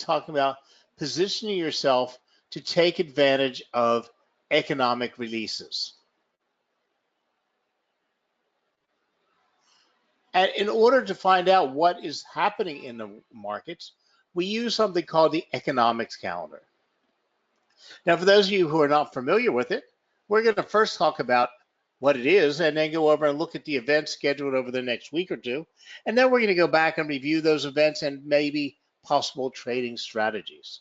talking about positioning yourself to take advantage of economic releases. And in order to find out what is happening in the markets, we use something called the economics calendar. Now, for those of you who are not familiar with it, we're going to first talk about what it is and then go over and look at the events scheduled over the next week or two. And then we're going to go back and review those events and maybe possible trading strategies.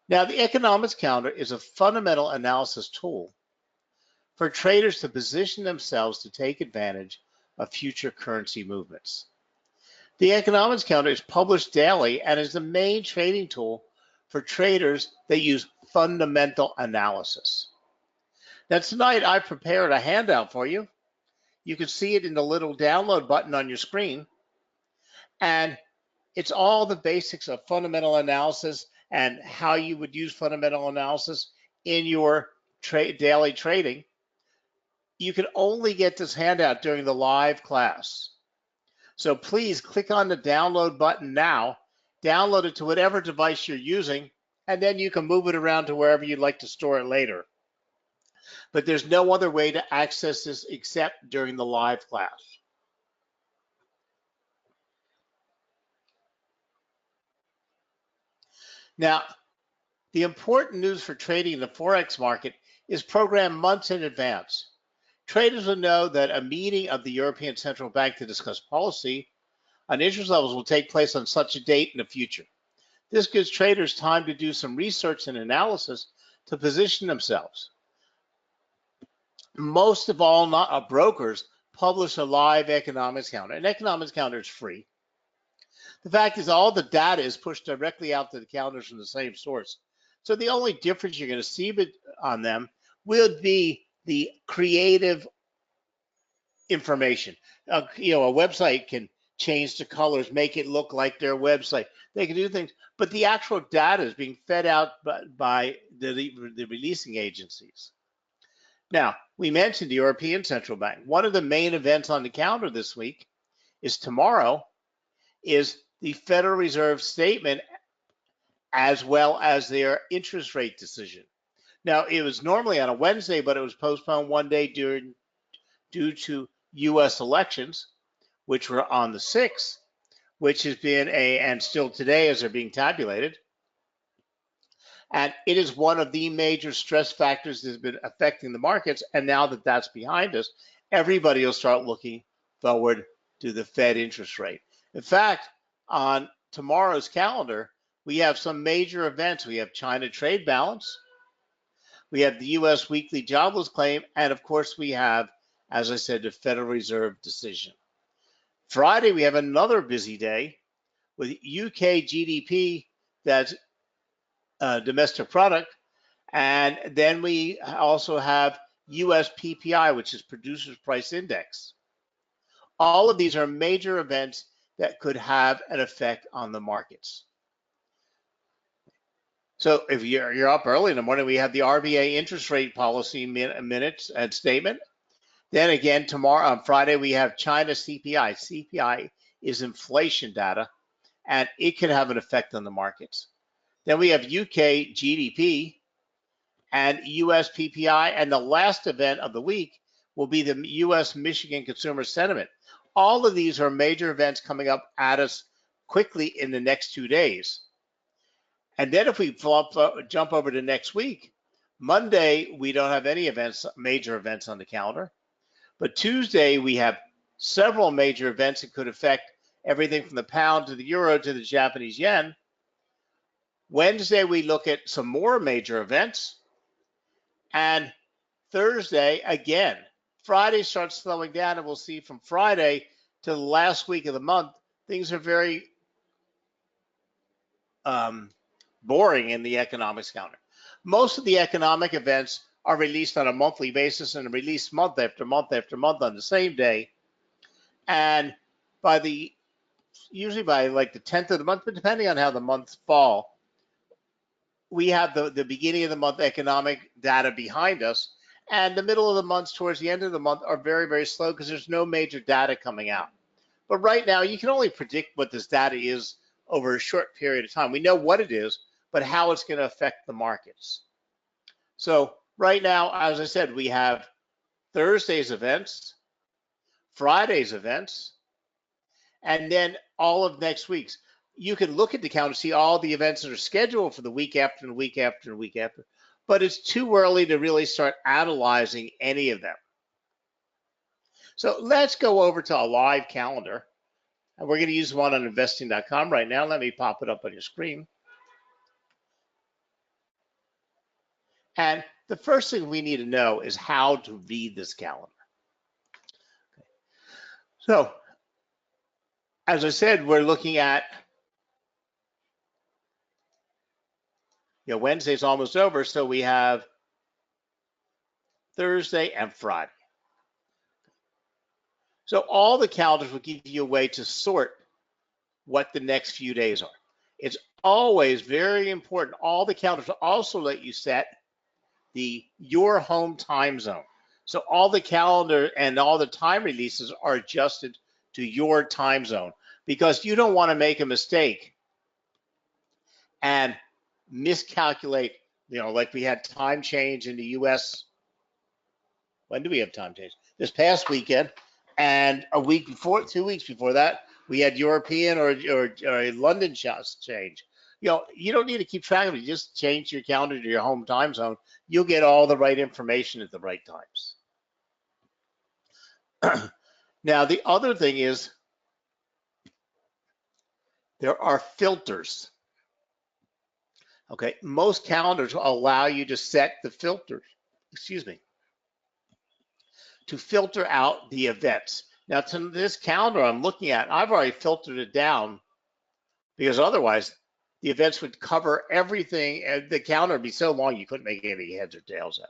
Now, the economics calendar is a fundamental analysis tool for traders to position themselves to take advantage of future currency movements. The economics calendar is published daily and is the main trading tool for traders that use fundamental analysis. Now tonight I prepared a handout for you. You can see it in the little download button on your screen. And it's all the basics of fundamental analysis and how you would use fundamental analysis in your daily trading. You can only get this handout during the live class. So please click on the download button now, download it to whatever device you're using, and then you can move it around to wherever you'd like to store it later. But there's no other way to access this except during the live class. Now, the important news for trading in the Forex market is programmed months in advance. Traders will know that a meeting of the European Central Bank to discuss policy on interest levels will take place on such a date in the future. This gives traders time to do some research and analysis to position themselves. Most of all, brokers publish a live economics calendar. An economics calendar is free. The fact is all the data is pushed directly out to the calendars from the same source. So the only difference you're going to see on them will be the creative information. A website can change the colors, make it look like their website. They can do things, but the actual data is being fed out by the releasing agencies. Now, we mentioned the European Central Bank. One of the main events on the calendar this week is tomorrow is the Federal Reserve statement as well as their interest rate decision. Now, it was normally on a Wednesday, but it was postponed one day due to U.S. elections, which were on the 6th, which has been and still today as they're being tabulated. And it is one of the major stress factors that has been affecting the markets. And now that that's behind us, everybody will start looking forward to the Fed interest rate. In fact, on tomorrow's calendar, we have some major events. We have China trade balance. We have the U.S. weekly jobless claim. And of course, we have, as I said, the Federal Reserve decision. Friday, we have another busy day with UK GDP, that's domestic product. And then we also have US PPI, which is Producers Price Index. All of these are major events that could have an effect on the markets. So if you're up early in the morning, we have the RBA interest rate policy minutes and statement. Then again, tomorrow, on Friday, we have China CPI. CPI is inflation data, and it can have an effect on the markets. Then we have UK GDP and US PPI, and the last event of the week will be the US Michigan Consumer Sentiment. All of these are major events coming up at us quickly in the next 2 days. And then if we jump over to next week, Monday, we don't have any events, major events on the calendar. But Tuesday, we have several major events that could affect everything from the pound to the euro to the Japanese yen. Wednesday, we look at some more major events. And Thursday, again, Friday starts slowing down, and we'll see from Friday to the last week of the month, things are very boring in the economics calendar. Most of the economic events are released on a monthly basis and released month after month after month on the same day. And usually by like the 10th of the month, but depending on how the months fall, we have the beginning of the month economic data behind us. And the middle of the months towards the end of the month are very, very slow because there's no major data coming out. But right now, you can only predict what this data is over a short period of time. We know what it is, but how it's going to affect the markets. So right now, as I said, we have Thursday's events, Friday's events, and then all of next week's. You can look at the calendar, see all the events that are scheduled for the week after and week after and week after, but it's too early to really start analyzing any of them. So let's go over to a live calendar, and we're going to use one on investing.com right now. Let me pop it up on your screen. And the first thing we need to know is how to read this calendar. So, as I said, we're looking at, Wednesday's almost over, so we have Thursday and Friday. So all the calendars will give you a way to sort what the next few days are. It's always very important. All the calendars will also let you set your home time zone. So all the calendar and all the time releases are adjusted to your time zone, because you don't want to make a mistake and miscalculate, like we had time change in the US. When do we have time change? This past weekend, and a week before, 2 weeks before that, we had European or London change. You don't need to keep track of it. You just change your calendar to your home time zone. You'll get all the right information at the right times. Now, the other thing is there are filters. Okay, most calendars will allow you to set the filters, to filter out the events. Now, to this calendar I'm looking at, I've already filtered it down, because otherwise the events would cover everything, and the calendar would be so long you couldn't make any heads or tails out.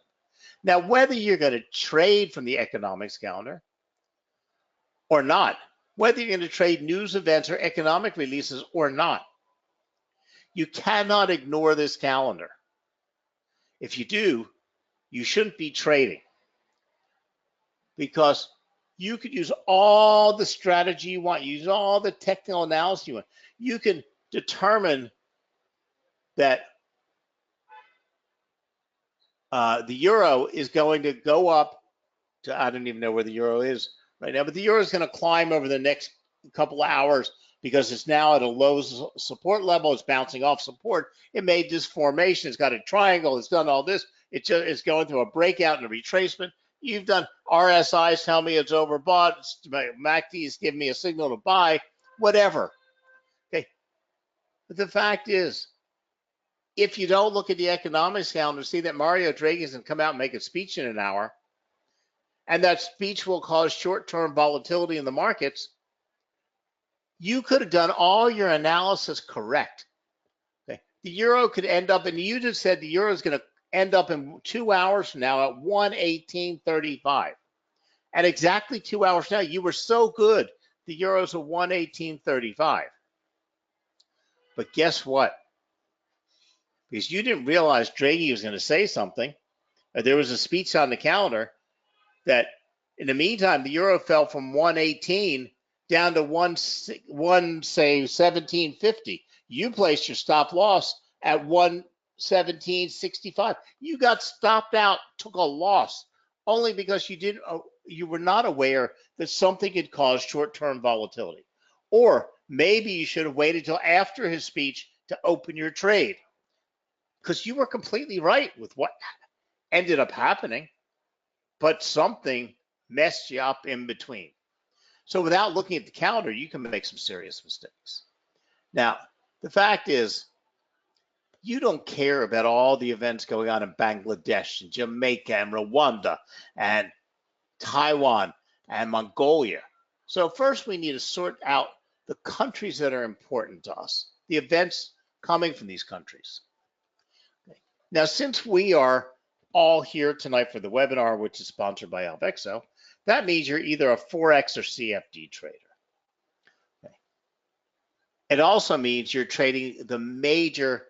Now, whether you're going to trade from the economics calendar or not, whether you're going to trade news events or economic releases or not, you cannot ignore this calendar. If you do, you shouldn't be trading, because you could use all the strategy you want, use all the technical analysis you want. You can determine that the euro is going to go up to, I don't even know where the euro is right now, but the euro is going to climb over the next couple of hours, because it's now at a low support level. It's bouncing off support. It made this formation. It's got a triangle. It's done all this. It's going through a breakout and a retracement. You've done RSIs tell me it's overbought. MACD is giving me a signal to buy, whatever. Okay. But the fact is, if you don't look at the economics calendar, see that Mario Draghi is going to come out and make a speech in an hour, and that speech will cause short-term volatility in the markets, you could have done all your analysis correct. Okay. The euro could end up, and you just said the euro is going to end up in 2 hours from now at 118.35. At exactly 2 hours from now, you were so good, the euro's at 118.35. But guess what? Because you didn't realize Draghi was going to say something, or there was a speech on the calendar, that in the meantime, the euro fell from 118 down to 1750. You placed your stop loss at 117.65. You got stopped out, took a loss, only because you were not aware that something had caused short-term volatility. Or maybe you should have waited till after his speech to open your trade, because you were completely right with what ended up happening, but something messed you up in between. So without looking at the calendar, you can make some serious mistakes. Now, the fact is, you don't care about all the events going on in Bangladesh and Jamaica and Rwanda and Taiwan and Mongolia. So first we need to sort out the countries that are important to us, the events coming from these countries. Okay. Now, since we are all here tonight for the webinar, which is sponsored by Alvexo, that means you're either a Forex or CFD trader. Okay. It also means you're trading the major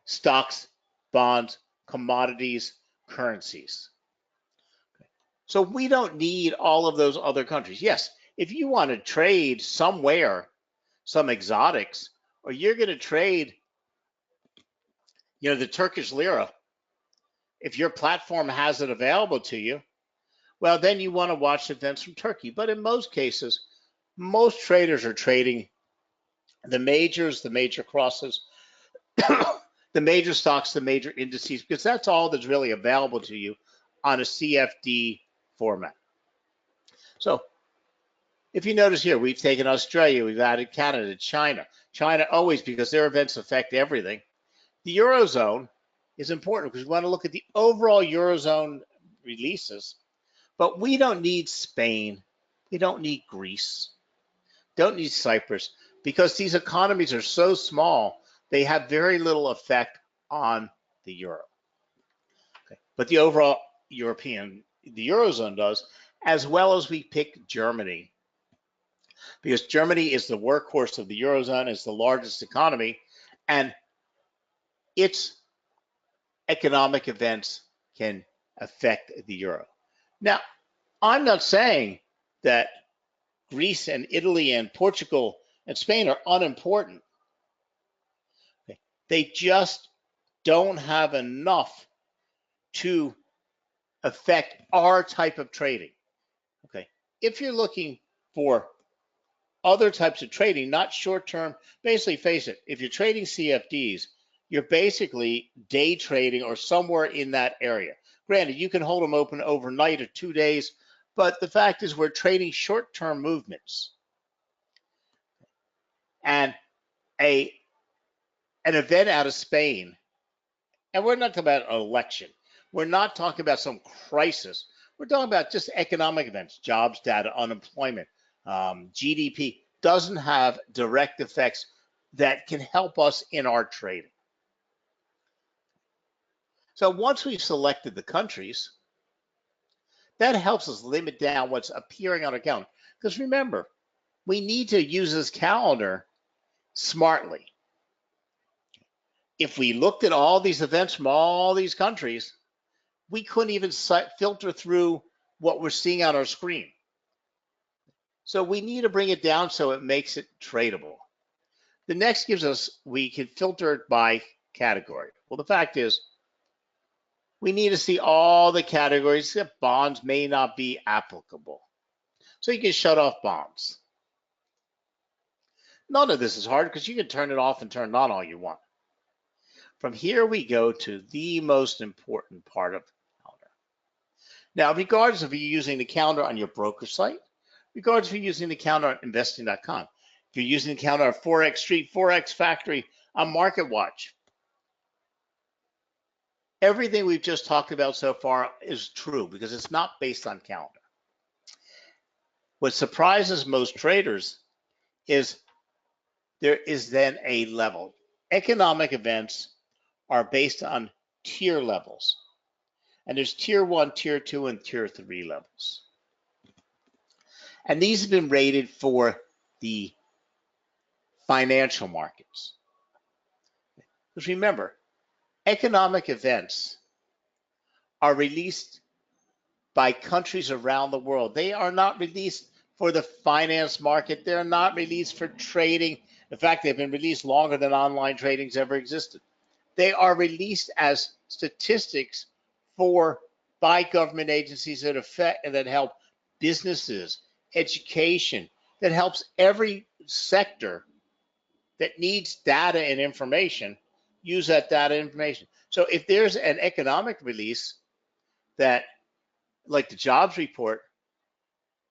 stocks, bonds, commodities, currencies. Okay. So we don't need all of those other countries. Yes, if you want to trade somewhere some exotics, or you're going to trade, the Turkish lira. If your platform has it available to you, well, then you want to watch events from Turkey. But in most cases, most traders are trading the majors, the major crosses, the major stocks, the major indices, because that's all that's really available to you on a CFD format. So if you notice here, we've taken Australia, we've added Canada, China. China always, because their events affect everything. The Eurozone is important because we want to look at the overall Eurozone releases, but we don't need Spain. We don't need Greece. Don't need Cyprus, because these economies are so small, they have very little effect on the euro. Okay. But the overall the Eurozone does, as well as we pick Germany, because Germany is the workhorse of the Eurozone, is the largest economy, and its economic events can affect the euro. Now, I'm not saying that Greece and Italy and Portugal and Spain are unimportant. They just don't have enough to affect our type of trading. Okay. If you're looking for other types of trading, not short term, basically face it, if you're trading CFDs, you're basically day trading or somewhere in that area. Granted, you can hold them open overnight or 2 days, but the fact is we're trading short term movements. And an event out of Spain, and we're not talking about an election, we're not talking about some crisis, we're talking about just economic events, jobs data, unemployment, GDP, doesn't have direct effects that can help us in our trading. So once we've selected the countries, that helps us limit down what's appearing on our calendar. Because remember, we need to use this calendar smartly. If we looked at all these events from all these countries, we couldn't even filter through what we're seeing on our screen. So we need to bring it down so it makes it tradable. The next gives us, we can filter it by category. Well, the fact is, we need to see all the categories, except bonds may not be applicable. So you can shut off bonds. None of this is hard because you can turn it off and turn it on all you want. From here, we go to the most important part of the calendar. Now, regardless if you're using the calendar on your broker site, regardless if you're using the calendar on investing.com, if you're using the calendar on Forex Street, Forex Factory, on MarketWatch, everything we've just talked about so far is true because it's not based on calendar. What surprises most traders is there is then a level. Economic events are based on tier levels. And there's tier 1, tier 2, and tier 3 levels. And these have been rated for the financial markets. Because remember, economic events are released by countries around the world. They are not released for the finance market. They're not released for trading. In fact, they've been released longer than online trading's ever existed. They are released as statistics by government agencies that help businesses, education, that helps every sector that needs data and information use that data and information. So if there's an economic release that, like the jobs report,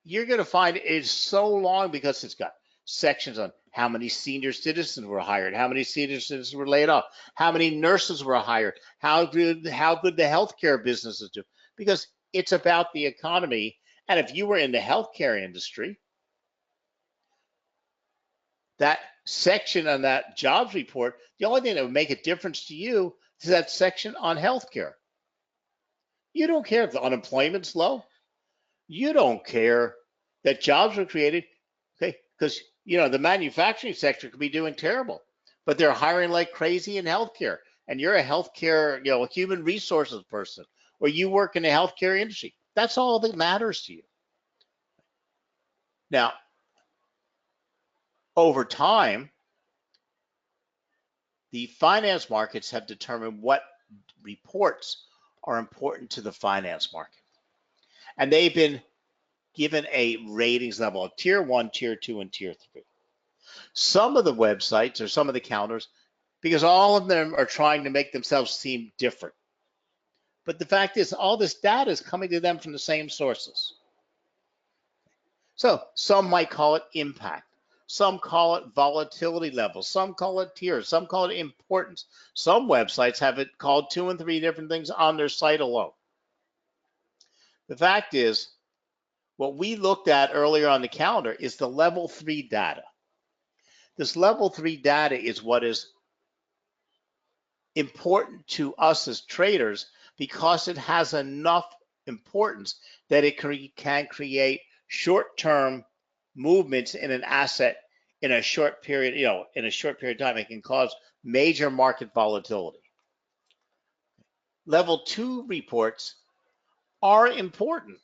you're going to find it's so long because it's got sections on how many senior citizens were hired, how many senior citizens were laid off, how many nurses were hired, how good the healthcare businesses do, because it's about the economy. And if you were in the healthcare industry, that section on that jobs report, the only thing that would make a difference to you is that section on healthcare. You don't care if the unemployment's low. You don't care that jobs were created, okay? Because the manufacturing sector could be doing terrible, but they're hiring like crazy in healthcare, and you're a healthcare, human resources person, or you work in the healthcare industry. That's all that matters to you. Now, Over time, the finance markets have determined what reports are important to the finance market. And they've been given a ratings level of tier 1, tier 2, and tier 3. Some of the websites or some of the calendars, because all of them are trying to make themselves seem different. But the fact is, all this data is coming to them from the same sources. So some might call it impact. Some call it volatility levels. Some call it tiers. Some call it importance. Some websites have it called 2 and 3 different things on their site alone. The fact is, what we looked at earlier on the calendar is the level 3 data. This level 3 data is what is important to us as traders because it has enough importance that it can create short-term movements in an asset in a short period, in a short period of time. It can cause major market volatility. Level 2 reports are important,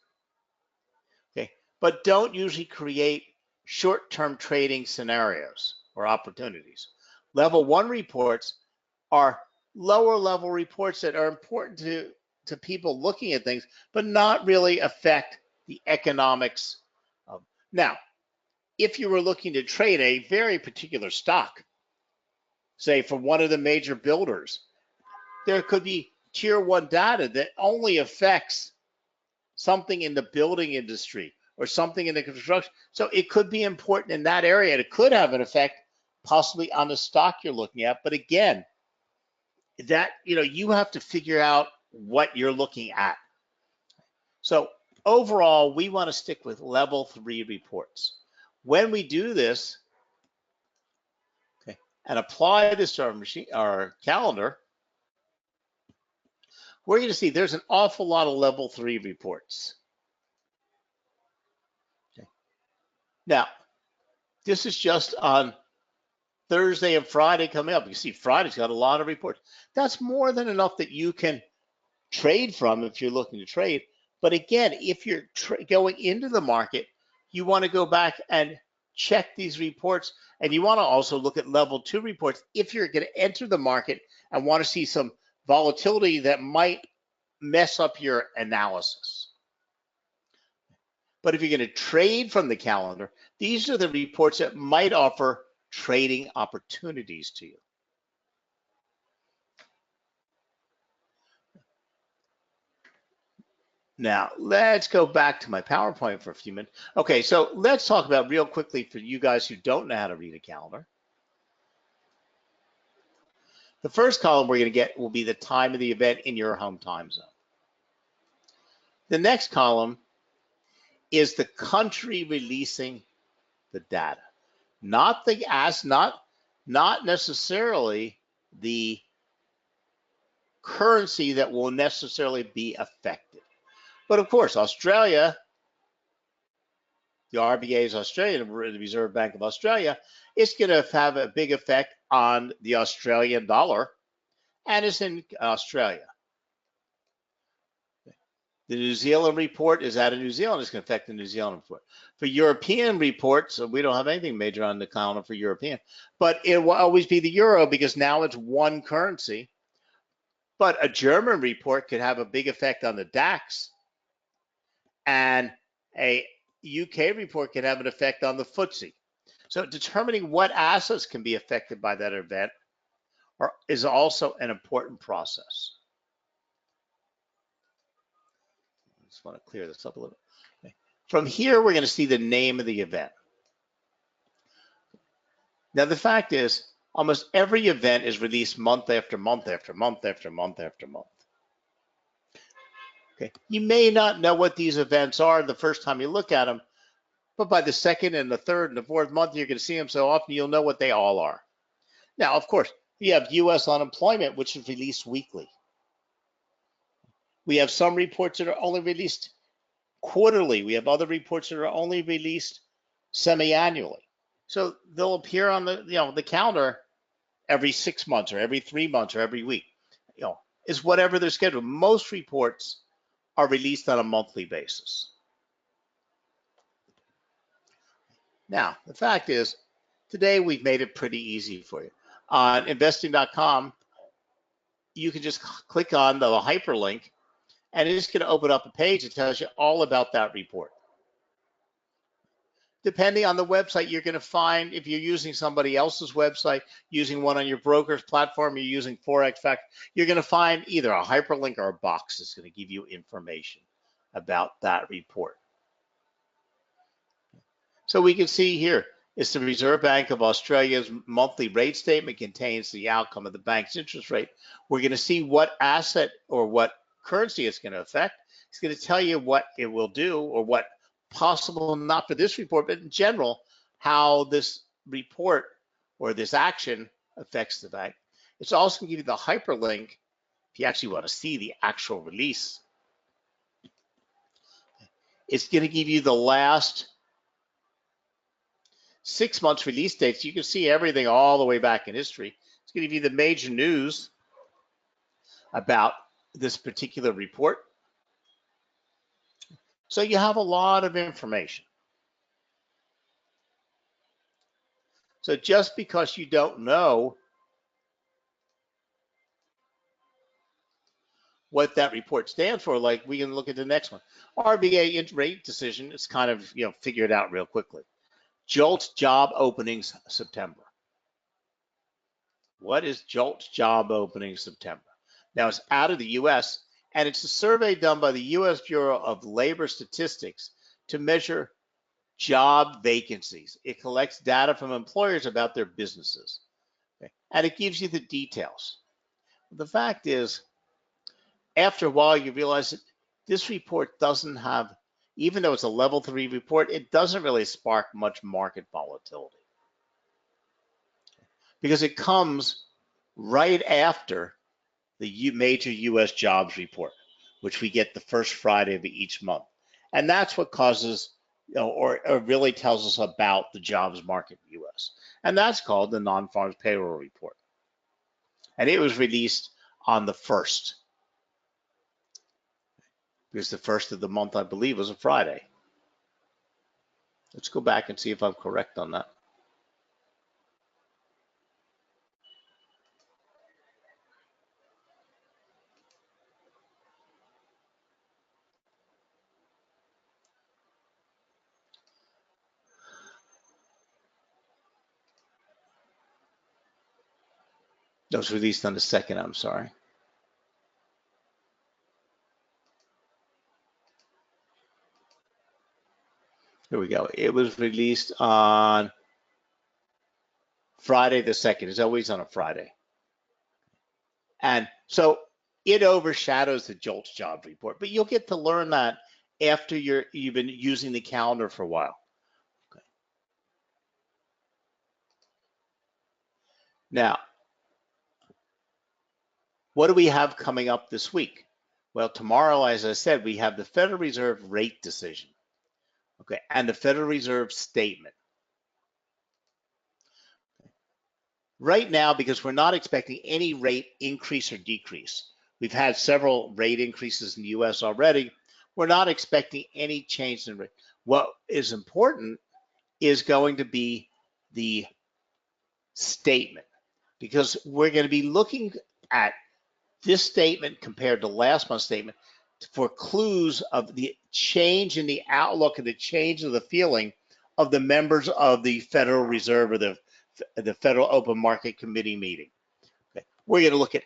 okay, but don't usually create short-term trading scenarios or opportunities. Level 1 reports are lower level reports that are important to people looking at things, but not really affect the economics of. Now, if you were looking to trade a very particular stock, say for one of the major builders, there could be tier 1 data that only affects something in the building industry or something in the construction. So it could be important in that area. It could have an effect possibly on the stock you're looking at. But again, that, you have to figure out what you're looking at. So overall, we want to stick with level 3 reports. When we do this, okay, and apply this to our calendar, we're going to see there's an awful lot of level 3 reports. Okay. Now, this is just on Thursday and Friday coming up. You see Friday's got a lot of reports. That's more than enough that you can trade from if you're looking to trade. But again, if you're going into the market, you want to go back and check these reports, and you want to also look at level 2 reports if you're going to enter the market and want to see some volatility that might mess up your analysis. But if you're going to trade from the calendar, these are the reports that might offer trading opportunities to you. Now, let's go back to my PowerPoint for a few minutes. Okay, so let's talk about real quickly for you guys who don't know how to read a calendar. The first column we're going to get will be the time of the event in your home time zone. The next column is the country releasing the data, not necessarily the currency that will necessarily be affected. But of course, Australia, the RBA is Australia, the Reserve Bank of Australia, it's going to have a big effect on the Australian dollar, and it's in Australia. The New Zealand report is out of New Zealand. It's going to affect the New Zealand report. For European reports, so we don't have anything major on the calendar for European, but it will always be the euro because now it's one currency. But a German report could have a big effect on the DAX, and a UK report can have an effect on the FTSE. So determining what assets can be affected by that event is also an important process. I just want to clear this up a little bit. Okay. From here, we're going to see the name of the event. Now, the fact is, almost every event is released month after month after month after month after month. Okay. You may not know what these events are the first time you look at them, but by the second and the third and the fourth month, you're going to see them so often you'll know what they all are. Now, of course, we have U.S. unemployment, which is released weekly. We have some reports that are only released quarterly. We have other reports that are only released semi-annually. So they'll appear on the calendar every 6 months or every 3 months or every week. It's whatever their schedule. Most reports are released on a monthly basis. Now, the fact is, Today, we've made it pretty easy for you. On investing.com, you can just click on the hyperlink, and it's going to open up a page that tells you all about that report. Depending on the website, you're going to find, if you're using somebody else's website, using one on your broker's platform, you're using Forex Fact, you're going to find either a hyperlink or a box that's going to give you information about that report. So we can see here, it's the Reserve Bank of Australia's monthly rate statement, contains the outcome of the bank's interest rate. We're going to see what asset or what currency it's going to affect. It's going to tell you what it will do, or what possible, not for this report, but in general, how this report or this action affects the bank. It's also going to give you the hyperlink if you actually want to see the actual release. It's going to give you the last 6 months release dates. You can see everything all the way back in history. It's going to give you the major news about this particular report. So you have a lot of information. So just because you don't know what that report stands for, like we can look at the next one. RBA rate decision is kind of, figure it out real quickly. JOLTS job openings September. What is JOLTS job openings September? Now it's out of the US, and it's a survey done by the US Bureau of Labor Statistics to measure job vacancies. It collects data from employers about their businesses, okay? And it gives you the details. The fact is, after a while, you realize that this report doesn't have, even though it's a level 3 report, it doesn't really spark much market volatility, because it comes right after the major US jobs report, which we get the first Friday of each month. And that's what causes, or really tells us about the jobs market in the US. And that's called the non-farm payroll report. And it was released on the 1st. Because the 1st of the month, I believe, was a Friday. Let's go back and see if I'm correct on that. That was released on the 2nd, I'm sorry. Here we go. It was released on Friday the 2nd. It's always on a Friday. And so it overshadows the JOLTS job report, but you'll get to learn that after you've been using the calendar for a while. Okay. Now, what do we have coming up this week? Well, tomorrow, as I said, we have the Federal Reserve rate decision, okay, and the Federal Reserve statement. Right now, because we're not expecting any rate increase or decrease, we've had several rate increases in the US already, we're not expecting any change in rate. What is important is going to be the statement, because we're going to be looking at this statement compared to last month's statement for clues of the change in the outlook and the change of the feeling of the members of the Federal Reserve or the Federal Open Market Committee meeting. Okay. We're going to look at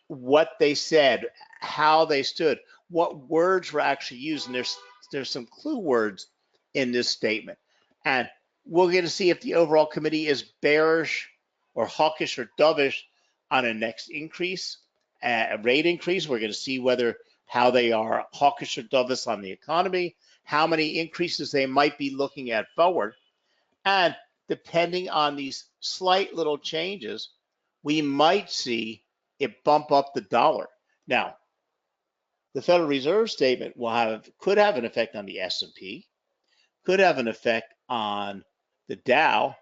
what they said, how they stood, what words were actually used, and there's some clue words in this statement. And we're going to see if the overall committee is bearish or hawkish or dovish on a next increase, a rate increase. We're going to see how they are hawkish or dovish on the economy, how many increases they might be looking at forward. And depending on these slight little changes, we might see it bump up the dollar. Now, the Federal Reserve statement could have an effect on the S&P, could have an effect on the Dow,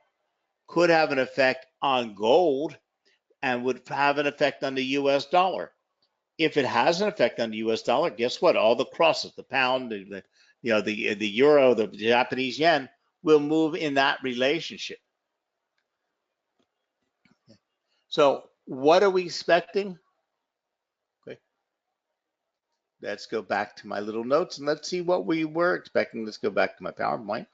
could have an effect on gold, and would have an effect on the US dollar. If it has an effect on the US dollar, guess what? All the crosses, the pound, the euro, the Japanese yen, will move in that relationship. So what are we expecting? Okay. Let's go back to my little notes and let's see what we were expecting. Let's go back to my PowerPoint.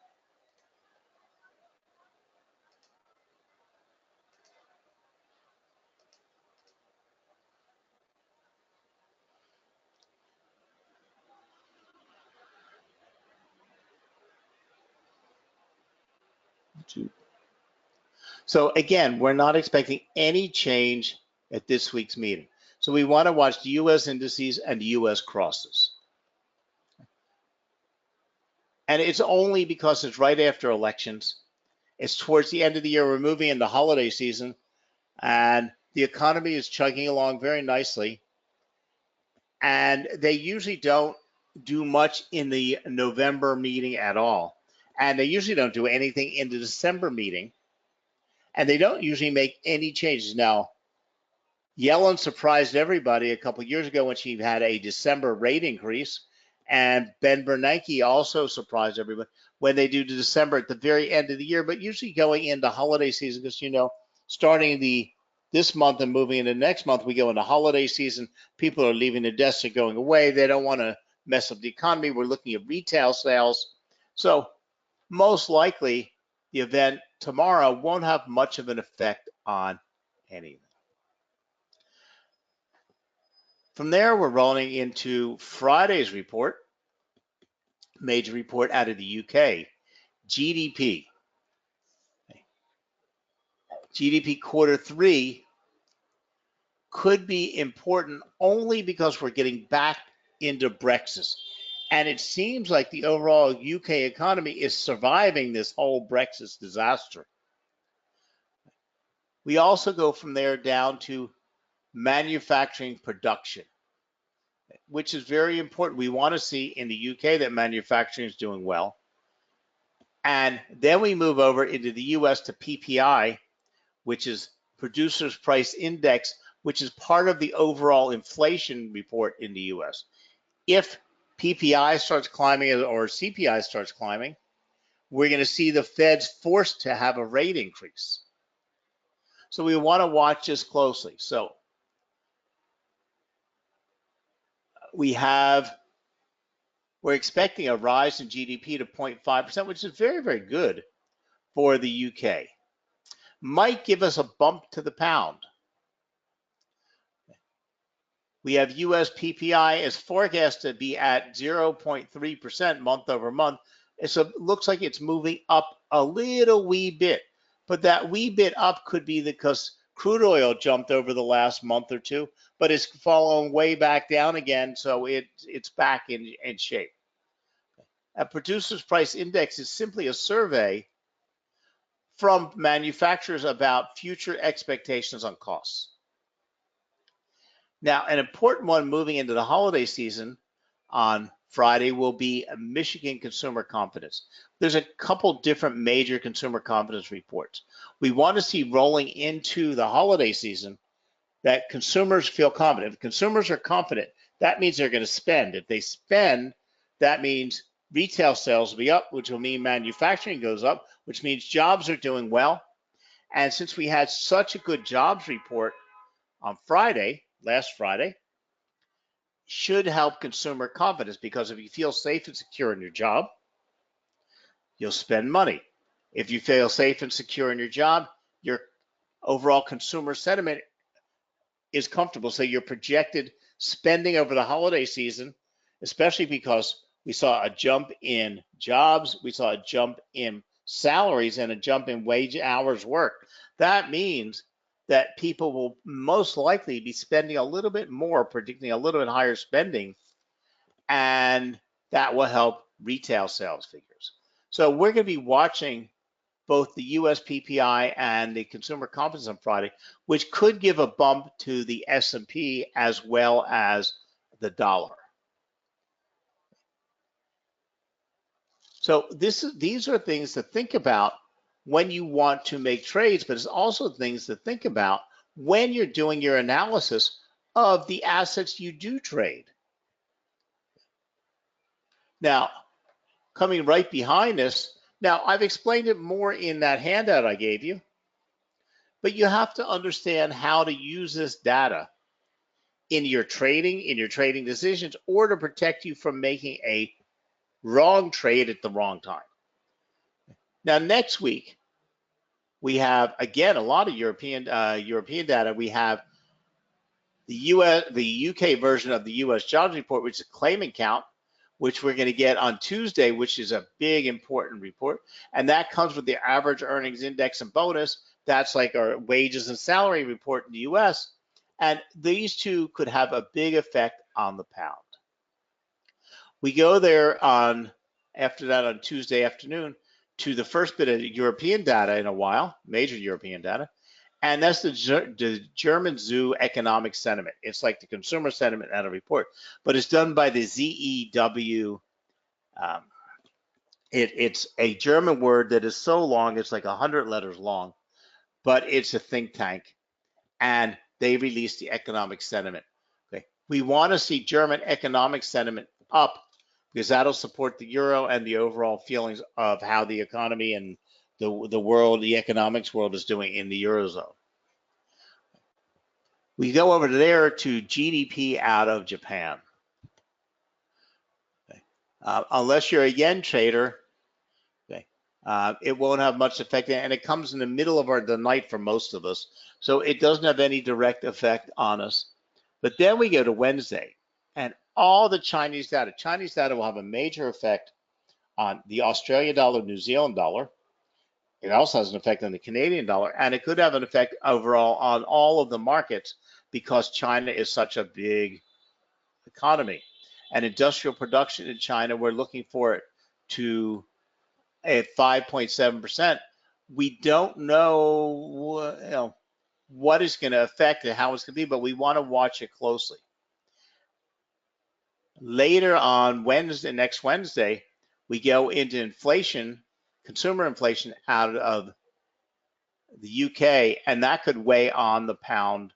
So again, we're not expecting any change at this week's meeting. So we want to watch the U.S. indices and the U.S. crosses. And it's only because it's right after elections. It's towards the end of the year. We're moving into holiday season, and the economy is chugging along very nicely. And they usually don't do much in the November meeting at all. And they usually don't do anything in the December meeting. And they don't usually make any changes. Now, Yellen surprised everybody a couple of years ago when she had a December rate increase, and Ben Bernanke also surprised everybody when they do the December at the very end of the year. But usually going into holiday season, because starting this month and moving into next month, we go into holiday season. People are leaving their desks, are going away. They don't want to mess up the economy. We're looking at retail sales, so most likely the event tomorrow won't have much of an effect on anything. From there, we're rolling into Friday's report, major report out of the UK, GDP. GDP quarter 3 could be important only because we're getting back into Brexit. And it seems like the overall UK economy is surviving this whole Brexit disaster. We also go from there down to manufacturing production, which is very important. We want to see in the UK that manufacturing is doing well. And then we move over into the US to PPI, which is Producers Price Index, which is part of the overall inflation report in the US. If PPI starts climbing or CPI starts climbing, we're going to see the Fed's forced to have a rate increase. So we want to watch this closely. So we're expecting a rise in GDP to 0.5%, which is very, very good for the UK. Might give us a bump to the pound. We have US PPI is forecast to be at 0.3% month over month. So it looks like it's moving up a little wee bit, but that wee bit up could be because crude oil jumped over the last month or two, but it's fallen way back down again, so it's back in shape. A Producers Price Index is simply a survey from manufacturers about future expectations on costs. Now, an important one moving into the holiday season on Friday will be Michigan consumer confidence. There's a couple different major consumer confidence reports. We want to see rolling into the holiday season that consumers feel confident. If consumers are confident, that means they're going to spend. If they spend, that means retail sales will be up, which will mean manufacturing goes up, which means jobs are doing well. And since we had such a good jobs report on last Friday, should help consumer confidence, because if you feel safe and secure in your job, you'll spend money. If you feel safe and secure in your job, your overall consumer sentiment is comfortable. So your projected spending over the holiday season, especially because we saw a jump in jobs, we saw a jump in salaries, and a jump in wage hours worked. That means that people will most likely be spending a little bit more, predicting a little bit higher spending, and that will help retail sales figures. So we're going to be watching both the US PPI and the consumer confidence on Friday, which could give a bump to the S&P as well as the dollar. So these are things to think about when you want to make trades, but it's also things to think about when you're doing your analysis of the assets you do trade. Now, coming right behind this, now I've explained it more in that handout I gave you, but you have to understand how to use this data in your trading decisions, or to protect you from making a wrong trade at the wrong time. Now, next week, we have, again, a lot of European data. We have the UK version of the US jobs report, which is a claimant count, which we're going to get on Tuesday, which is a big, important report. And that comes with the average earnings index and bonus. That's like our wages and salary report in the US. And these two could have a big effect on the pound. We go there after that on Tuesday afternoon to the first bit of European data in a while, major European data. And that's the German zoo economic sentiment. It's like the consumer sentiment at a report, but it's done by the ZEW. It's a German word that is so long, it's like 100 letters long, but it's a think tank, and they release the economic sentiment. Okay, we want to see German economic sentiment up because that'll support the euro and the overall feelings of how the economy and the world, the economics world is doing in the Eurozone. We go over there to GDP out of Japan. Okay. Unless you're a yen trader, okay, it won't have much effect, and it comes in the middle of the night for most of us, so it doesn't have any direct effect on us. But then we go to Wednesday, and all the Chinese data. Chinese data will have a major effect on the Australian dollar, New Zealand dollar. It also has an effect on the Canadian dollar, and it could have an effect overall on all of the markets because China is such a big economy. And industrial production in China, we're looking for it to at 5.7%. We don't know, what is going to affect it, how it's going to be, but we want to watch it closely. Later on next Wednesday, we go into inflation, consumer inflation out of the UK, and that could weigh on the pound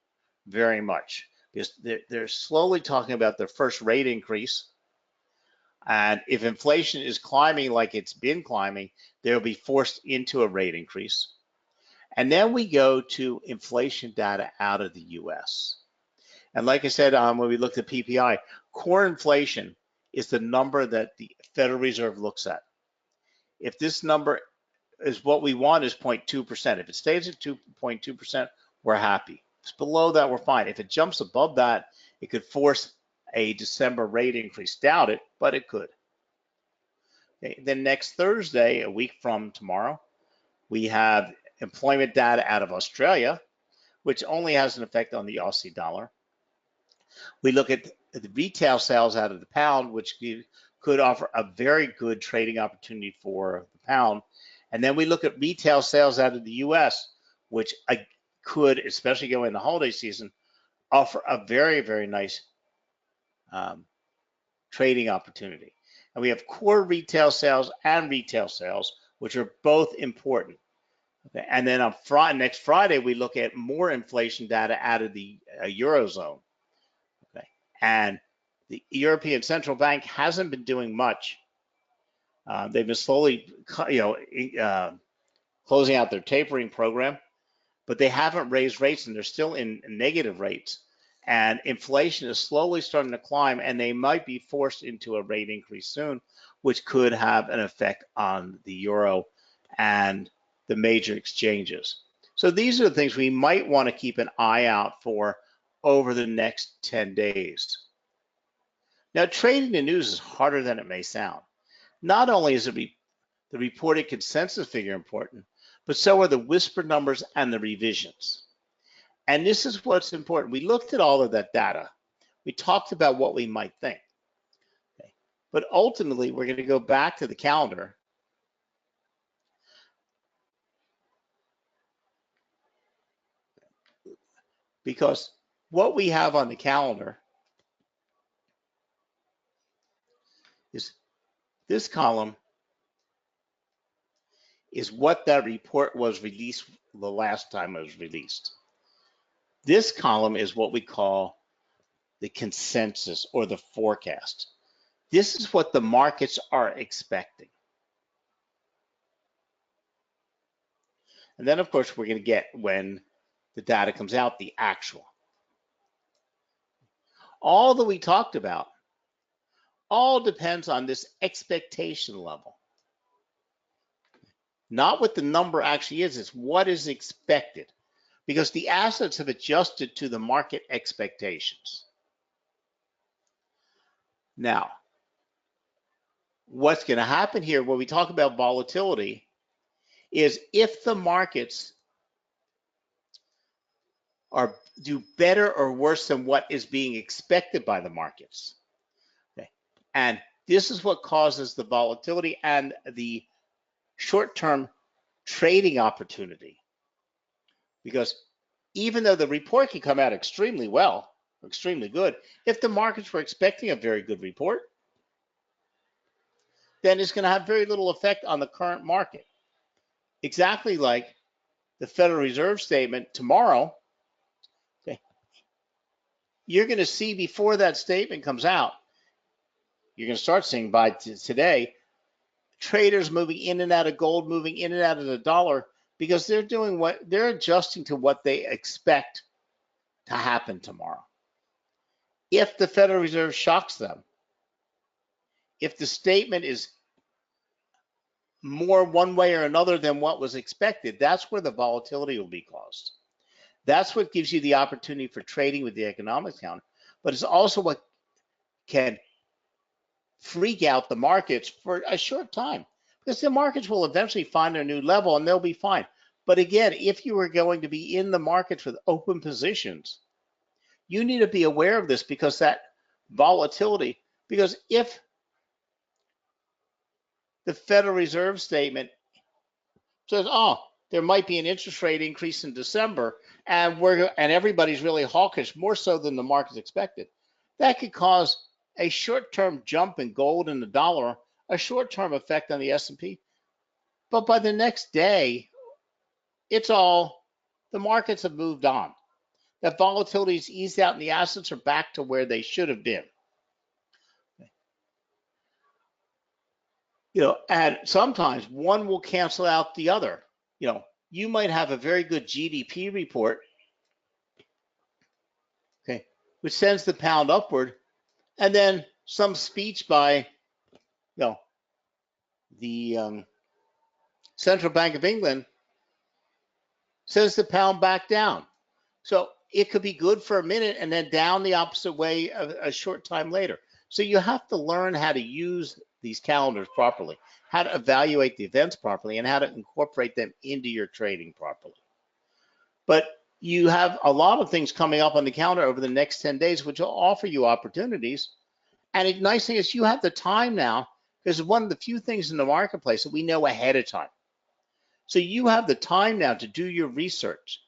very much because they're slowly talking about their first rate increase. And if inflation is climbing like it's been climbing, they'll be forced into a rate increase. And then we go to inflation data out of the US. And like I said, when we looked at PPI, core inflation is the number that the Federal Reserve looks at. If this number is what we want is 0.2%. If it stays at 2.2%, we're happy. If it's below that, we're fine. If it jumps above that, it could force a December rate increase. Doubt it, but it could. Okay. Then next Thursday, a week from tomorrow, we have employment data out of Australia, which only has an effect on the Aussie dollar. We look at the retail sales out of the pound, which could offer a very good trading opportunity for the pound. And then we look at retail sales out of the US, which could, especially going in the holiday season, offer a very, very nice trading opportunity. And we have core retail sales and retail sales, which are both important. Okay. And then on next Friday, we look at more inflation data out of the Eurozone. Okay. And the European Central Bank hasn't been doing much. They've been slowly, closing out their tapering program, but they haven't raised rates, and they're still in negative rates. And inflation is slowly starting to climb, and they might be forced into a rate increase soon, which could have an effect on the euro and the major exchanges. So these are the things we might want to keep an eye out for over the next 10 days. Now, trading the news is harder than it may sound. Not only is the reported consensus figure important, but so are the whisper numbers and the revisions. And this is what's important. We looked at all of that data. We talked about what we might think. Okay. But ultimately, we're going to go back to the calendar. Because what we have on the calendar is this column is what that report was released the last time it was released. This column is what we call the consensus or the forecast. This is what the markets are expecting. And then, of course, we're going to get when the data comes out, the actual. All that we talked about all depends on this expectation level. Not what the number actually is, it's what is expected. Because the assets have adjusted to the market expectations. Now, what's going to happen here when we talk about volatility is if the markets do better or worse than what is being expected by the markets. Okay. And this is what causes the volatility and the short-term trading opportunity. Because even though the report can come out extremely well, extremely good, if the markets were expecting a very good report, then it's going to have very little effect on the current market. Exactly like the Federal Reserve statement tomorrow. Okay, you're going to see before that statement comes out, you're going to start seeing by today, traders moving in and out of gold, moving in and out of the dollar, because they're doing what they're adjusting to what they expect to happen tomorrow. If the Federal Reserve shocks them, if the statement is more one way or another than what was expected, that's where the volatility will be caused. That's what gives you the opportunity for trading with the economics counter, but it's also what can freak out the markets for a short time, because the markets will eventually find their new level and they'll be fine. But again, if you are going to be in the markets with open positions, you need to be aware of this, because that volatility, because if the Federal Reserve statement says, oh, there might be an interest rate increase in December, and everybody's really hawkish, more so than the markets expected, that could cause a short-term jump in gold and the dollar, a short-term effect on the S&P. But by the next day, the markets have moved on. That volatility is eased out and the assets are back to where they should have been. And sometimes one will cancel out the other. You might have a very good GDP report, okay, which sends the pound upward, and then some speech by, the Central Bank of England sends the pound back down. So it could be good for a minute and then down the opposite way a short time later. So you have to learn how to use these calendars properly, how to evaluate the events properly, and how to incorporate them into your trading properly. But you have a lot of things coming up on the calendar over the next 10 days, which will offer you opportunities. And the nice thing is you have the time now, because one of the few things in the marketplace that we know ahead of time. So you have the time now to do your research,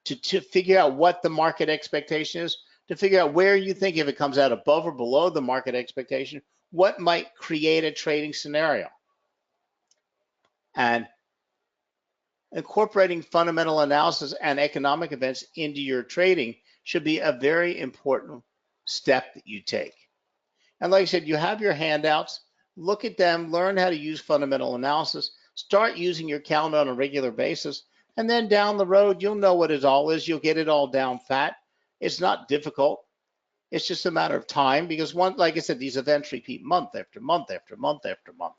to figure out what the market expectation is, to figure out where you think, if it comes out above or below the market expectation, what might create a trading scenario. And incorporating fundamental analysis and economic events into your trading should be a very important step that you take. And like I said, you have your handouts, look at them, learn how to use fundamental analysis, start using your calendar on a regular basis, and then down the road, you'll know what it all is. You'll get it all down pat. It's not difficult. It's just a matter of time, because like I said, these events repeat month after month after month after month.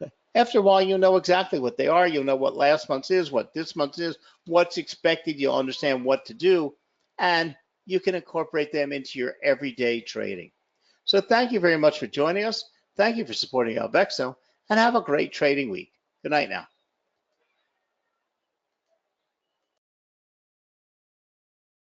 Okay. After a while, you'll know exactly what they are. You'll know what last month's is, what this month's is, what's expected. You'll understand what to do, and you can incorporate them into your everyday trading. So thank you very much for joining us. Thank you for supporting Alvexo, and have a great trading week. Good night now.